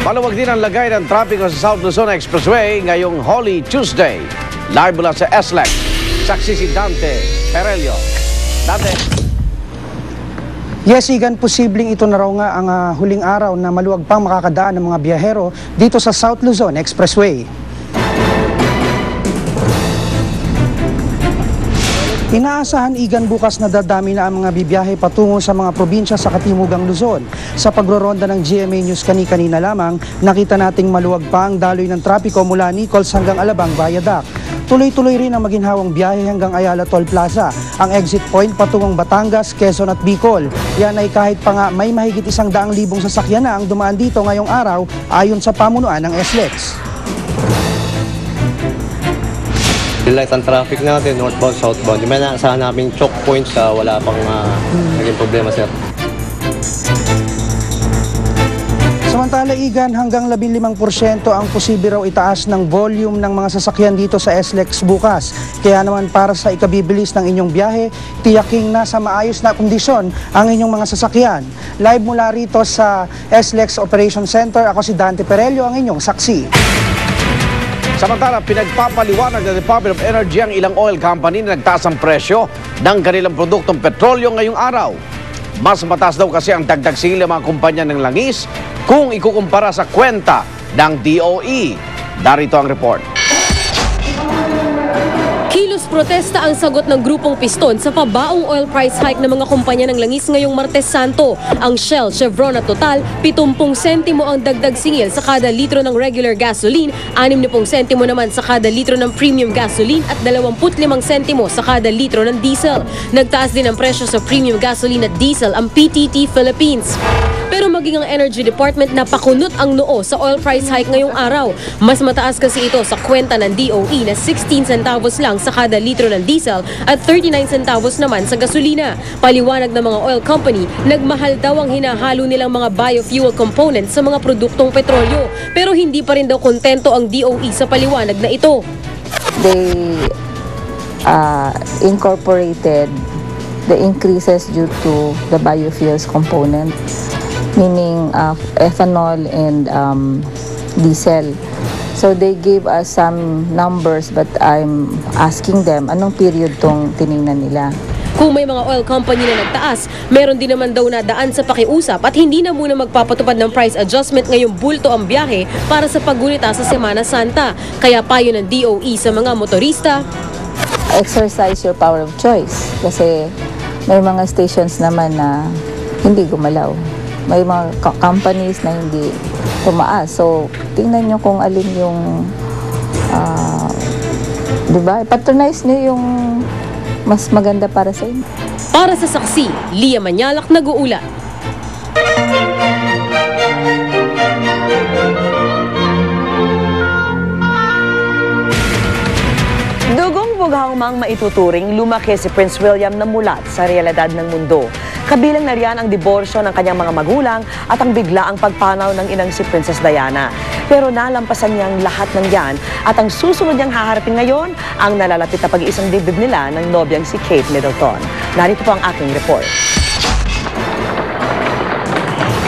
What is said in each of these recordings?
Maluwag din ang lagay ng trapiko sa South Luzon Expressway ngayong Holy Tuesday. Live mula sa SLEC, saksi si Dante Perelio. Dante. Yes, Igan, posibleng ito na raw nga ang huling araw na maluwag pang makakadaan ng mga biyahero dito sa South Luzon Expressway. Inaasahan, Igan, bukas na dadami na ang mga bibiyahe patungo sa mga probinsya sa Katimugang Luzon. Sa pagroronda ng GMA News kanina lamang, nakita nating maluwag pa ang daloy ng trapiko mula Nichols hanggang Alabang Viaduct. Tuloy-tuloy rin ang maginhawang biyahe hanggang Ayala Toll Plaza, ang exit point patungong Batangas, Quezon at Bicol. Yan ay kahit pa nga may mahigit 100,000 sasakyan na ang dumaan dito ngayong araw ayon sa pamunuan ng SLEX. Light ang traffic natin, northbound, southbound. May naasahan namin choke points sa wala pang naging problema, sir. Samantala, Igan, hanggang 15% ang posible raw itaas ng volume ng mga sasakyan dito sa SLEX bukas. Kaya naman para sa ikabibilis ng inyong biyahe, tiyaking nasa maayos na kondisyon ang inyong mga sasakyan. Live mula rito sa SLEX Operation Center, ako si Dante Perelio, ang inyong saksi. Samantala, pinagpapaliwanag ng Department of Energy ang ilang oil company na nagtaas ang presyo ng kanilang produktong petrolyo ngayong araw. Mas mataas daw kasi ang dagdag singil ng mga kumpanya ng langis kung ikukumpara sa kwenta ng DOE. Darito ang report. Kilos protesta ang sagot ng grupong Piston sa pabaong oil price hike ng mga kumpanya ng langis ngayong Martes Santo. Ang Shell, Chevron at Total, 70 sentimo ang dagdag singil sa kada litro ng regular gasoline, 60 sentimo naman sa kada litro ng premium gasoline at 25 sentimo sa kada litro ng diesel. Nagtaas din ang presyo sa premium gasoline at diesel ang PTT Philippines. Pero maging ang Energy Department napakunot ang noo sa oil price hike ngayong araw. Mas mataas kasi ito sa kwenta ng DOE na 16 centavos lang sa kada litro ng diesel at 39 centavos naman sa gasolina. Paliwanag ng mga oil company, nagmahal daw ang hinahalo nilang mga biofuel components sa mga produktong petrolyo. Pero hindi pa rin daw kontento ang DOE sa paliwanag na ito. They incorporated the increases due to the biofuels component, meaning ethanol and diesel. So they gave us some numbers, but I'm asking them, anong period tong tiningnan nila? Kung may mga oil company na nagtaas, meron din naman daw na daan sa pakiusap at hindi na muna magpapatupad ng price adjustment ngayong bulto ang biyahe para sa paggunita sa Semana Santa. Kaya payo ng DOE sa mga motorista, exercise your power of choice. Kasi may mga stations naman na hindi gumalaw. May mga companies na hindi tumaas. So, tingnan nyo kung alin yung, diba? Patronize nyo yung mas maganda para sa inyo. Para sa saksi, Lia Manyalak, nag-uulat. Dugong-bughang mang maituturing, lumaki si Prince William na mulat sa realidad ng mundo. Kabilang na riyan ang diborsyo ng kanyang mga magulang at ang biglaang pagpanaw ng inang si Princess Diana. Pero nalampasan niyang lahat ng yan at ang susunod niyang haharapin ngayon ang nalalapit na pag-iisang dibdib nila ng nobyang si Kate Middleton. Narito po ang aking report.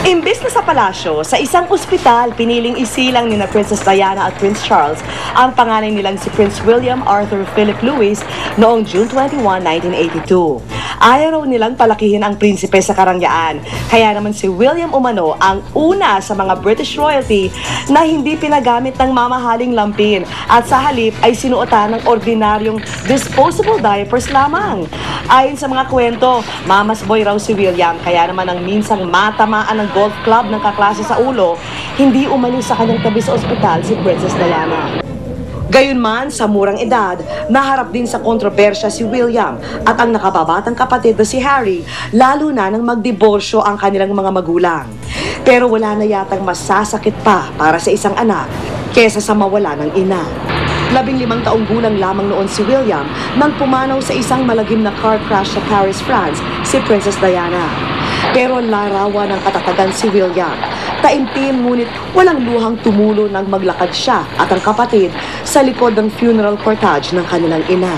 Imbis na sa palasyo, sa isang ospital, piniling isilang ni na Princess Diana at Prince Charles ang panganay nilang si Prince William Arthur Philip Louis noong June 21, 1982. Ayaw nilang palakihin ang prinsipe sa karangyaan. Kaya naman si William umano ang una sa mga British royalty na hindi pinagamit ng mamahaling lampin at sa halip ay sinuotan ng ordinaryong disposable diapers lamang. Ayon sa mga kwento, mamas boy raw si William, kaya naman ang minsang matamaan ng golf club ng kaklase sa ulo, hindi umalis sa kanyang tabi sa ospital si Princess Diana. Gayunman, sa murang edad, naharap din sa kontrobersya si William at ang nakababatang kapatid na si Harry, lalo na nang magdiborsyo ang kanilang mga magulang. Pero wala na yatang masasakit pa para sa isang anak kesa sa mawala ng ina. 15 taong gulang lamang noon si William nang pumanaw sa isang malagim na car crash sa Paris, France, si Princess Diana. Pero larawan ng katatagan si William. Taimtim ngunit walang luhang tumulo nang maglakad siya at ang kapatid sa likod ng funeral cortege ng kanilang ina.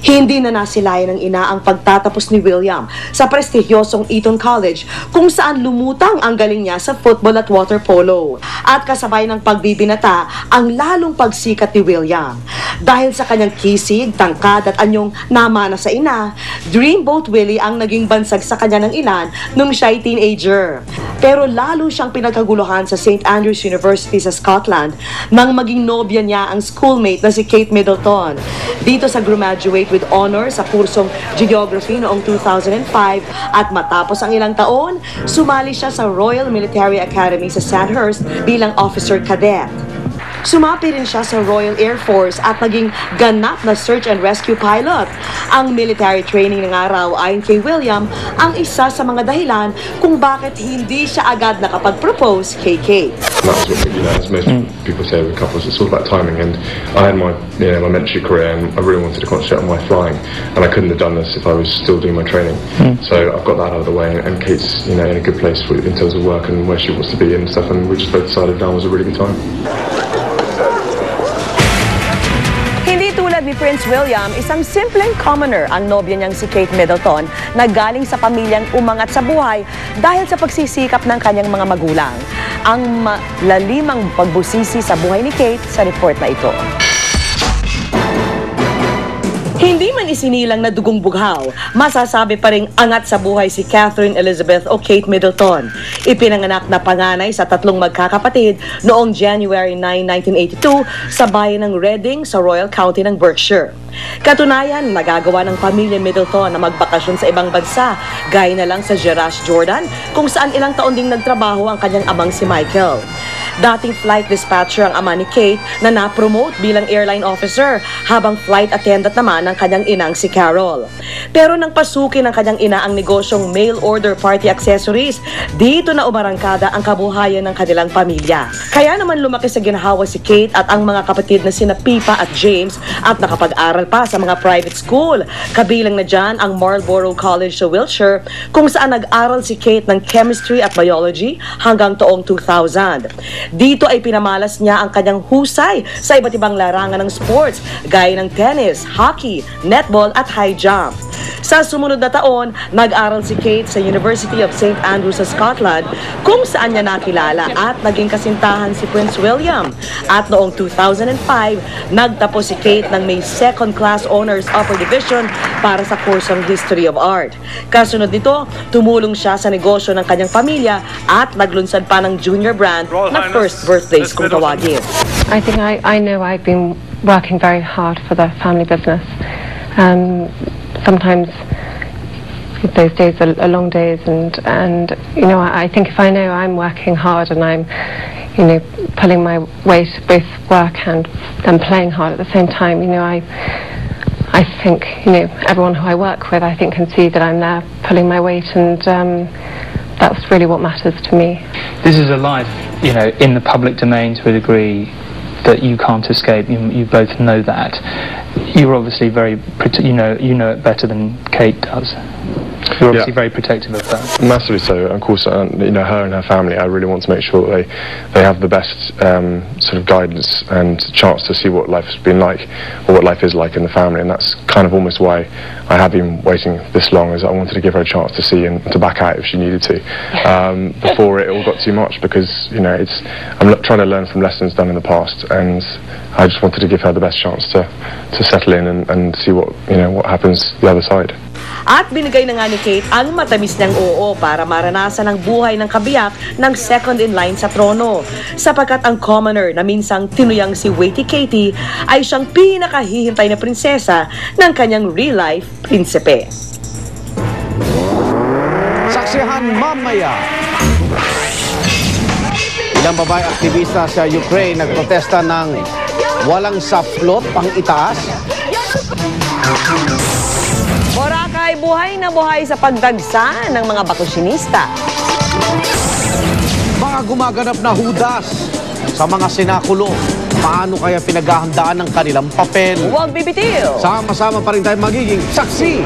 Hindi na nasilayan ng ina ang pagtatapos ni William sa prestigyosong Eton College kung saan lumutang ang galing niya sa football at water polo. At kasabay ng pagbibinata ang lalong pagsikat ni William. Dahil sa kanyang kisig, tangkad at anyong namana sa ina, Dreamboat Willie ang naging bansag sa kanya ng ilan nung siya'y teenager. Pero lalo siyang pinagkaguluhan sa St. Andrews University sa Scotland nang maging nobya niya ang schoolmate na si Kate Middleton. Dito sa graduate with honor sa kursong Geography noong 2005 at matapos ang ilang taon, sumali siya sa Royal Military Academy sa Sandhurst bilang officer cadet. Sumapi rin siya sa Royal Air Force at naging ganap na search and rescue pilot. Ang military training ng araw ayon kay William ang isa sa mga dahilan kung bakit hindi siya agad nakapag-propose kay Kate. That's what, as most people say with couples, it's all about timing. And I had my military career, and I really wanted to concentrate on my flying, and I couldn't have done this if I was still doing my training. So I've got that out of the way, and Kate's in a good place in terms of work and where she wants to be and stuff. And we just both decided now was a really good time. Hindi tulad ni Prince William, isang simpleng commoner ang nobya niyang si Kate Middleton na galing sa pamilyang umangat sa buhay dahil sa pagsisikap ng kanyang mga magulang. Ang malalimang pagbusisi sa buhay ni Kate sa report na ito. Hindi man isinilang na dugong bughaw, masasabi pa ring angat sa buhay si Catherine Elizabeth o Kate Middleton. Ipinanganak na panganay sa tatlong magkakapatid noong January 9, 1982 sa bayan ng Reading sa Royal County ng Berkshire. Katunayan, nagagawa ng pamilya Middleton na magbakasyon sa ibang bansa, gaya na lang sa Gerash, Jordan, kung saan ilang taon ding nagtrabaho ang kanyang amang si Michael. Dating flight dispatcher ang ama ni Kate na na-promote bilang airline officer habang flight attendant naman ang kanyang inang si Carol. Pero nang pasukin ng kanyang ina ang negosyong mail order party accessories, dito na umarangkada ang kabuhayan ng kanilang pamilya. Kaya naman lumaki sa ginhawa si Kate at ang mga kapatid na sina Pipa at James at nakapag-aral pa sa mga private school. Kabilang na dyan ang Marlborough College sa Wiltshire kung saan nag-aral si Kate ng chemistry at biology hanggang taong 2000. Dito ay pinamalas niya ang kanyang husay sa iba't ibang larangan ng sports gaya ng tennis, hockey, netball at high jump. Sa sumunod na taon, nag-aral si Kate sa University of St. Andrews sa Scotland kung saan niya nakilala at naging kasintahan si Prince William. At noong 2005, nagtapos si Kate ng may second-class honors upper division para sa kursong History of Art. Kasunod nito, tumulong siya sa negosyo ng kanyang pamilya at naglunsad pa ng junior brand na First Birthdays kung tawagin. I think I know I've been working very hard for the family business. Sometimes those days are long days, and I think if I know I'm working hard and I'm pulling my weight, both work and playing hard at the same time, I think everyone who I work with, I think, can see that I'm there pulling my weight, and that's really what matters to me. This is a life, in the public domain to a degree that you can't escape. You both know that. You're obviously you know it better than Kate does. You're obviously very protective of her. Massively so. Of course, her and her family, I really want to make sure that they have the best sort of guidance and chance to see what life's been like, or what life is like in the family, and that's kind of almost why I have been waiting this long, is I wanted to give her a chance to see and to back out if she needed to, before it all got too much, because I'm trying to learn from lessons done in the past, and I just wanted to give her the best chance to settle in and see what happens the other side. At binigay na nga ni Kate ang matamis niyang oo para maranasan ang buhay ng kabiyak ng second in line sa trono. Sapagkat ang commoner na minsang tinuyang si Waity Katie ay siyang pinakahihintay na prinsesa ng kanyang real-life prinsipe. Saksihan mamaya. Ilang babae aktivista sa Ukraine nagprotesta ng walang saplot pang itaas. Boracay, buhay na buhay sa pagdagsa ng mga bakushinista. Mga gumaganap na hudas sa mga sinakulo. Paano kaya pinaghahandaan ng kanilang papel? Huwag bibitiw! Sama-sama pa rin tayo magiging saksi.